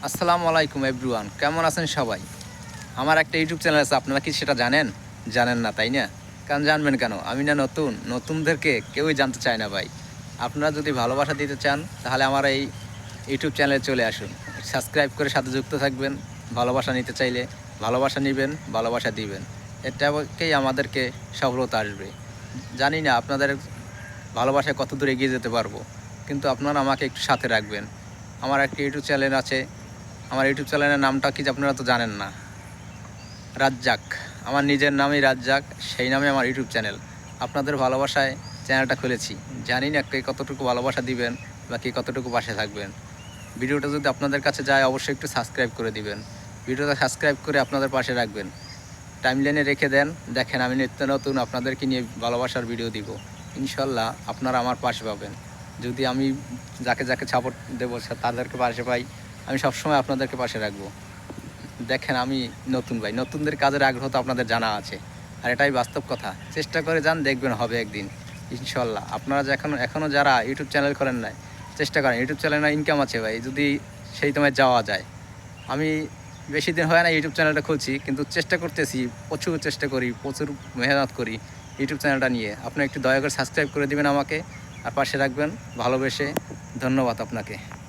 আসসালামু আলাইকুম এভরিওয়ান, কেমন আছেন সবাই? আমার একটা ইউটিউব চ্যানেল আছে, আপনারা কি সেটা জানেন? জানেন না, তাই না? কারণ জানবেন কেন? আমি না নতুনদেরকে কেউই জানতে চায় না ভাই। আপনারা যদি ভালোবাসা দিতে চান তাহলে আমার এই ইউটিউব চ্যানেলে চলে আসুন, সাবস্ক্রাইব করে সাথে যুক্ত থাকবেন। ভালোবাসা নিতে চাইলে ভালোবাসা নেবেন, ভালোবাসা দিবেন, এটাকেই আমাদেরকে সফলতা আসবে। জানি না আপনাদের ভালোবাসায় কত দূর এগিয়ে যেতে পারবো, কিন্তু আপনারা আমাকে একটু সাথে রাখবেন। আমার একটা ইউটিউব চ্যানেল আছে, আমার ইউটিউব চ্যানেলের নামটা কি আপনারা তো জানেন না, রাজ্জাক। আমার নিজের নামই রাজ্জাক, সেই নামে আমার ইউটিউব চ্যানেল। আপনাদের ভালোবাসায় চ্যানেলটা খুলেছি, জানি না কে কতটুকু ভালোবাসা দিবেন বা কে কতটুকু পাশে থাকবেন। ভিডিওটা যদি আপনাদের কাছে যায় অবশ্যই একটু সাবস্ক্রাইব করে দিবেন, ভিডিওটা সাবস্ক্রাইব করে আপনাদের পাশে রাখবেন, টাইমলাইনে রেখে দেন। দেখেন আমি নিত্য নতুন আপনাদেরকে নিয়ে ভালোবাসার ভিডিও দিব। ইনশাল্লাহ আপনারা আমার পাশে পাবেন। যদি আমি যাকে যাকে সাপোর্ট দেবো তাদেরকে পাশে পাই, আমি সবসময় আপনাদেরকে পাশে রাখবো। দেখেন আমি নতুন ভাই, নতুনদের কাজের আগ্রহ তো আপনাদের জানা আছে, আর এটাই বাস্তব কথা। চেষ্টা করে যান, দেখবেন হবে একদিন ইনশাল্লাহ। আপনারা এখনও যারা ইউটিউব চ্যানেল করেন নাই, চেষ্টা করেন। ইউটিউব চ্যানেলে ইনকাম আছে ভাই, যদি সেই তোমায় যাওয়া যায়। আমি বেশি দিন হয় না ইউটিউব চ্যানেলটা খুলছি, কিন্তু চেষ্টা করতেছি, প্রচুর চেষ্টা করি, প্রচুর মেহনত করি ইউটিউব চ্যানেলটা নিয়ে। আপনি একটু দয়া করে সাবস্ক্রাইব করে দিবেন আমাকে, আর পাশে রাখবেন ভালোবেসে। ধন্যবাদ আপনাকে।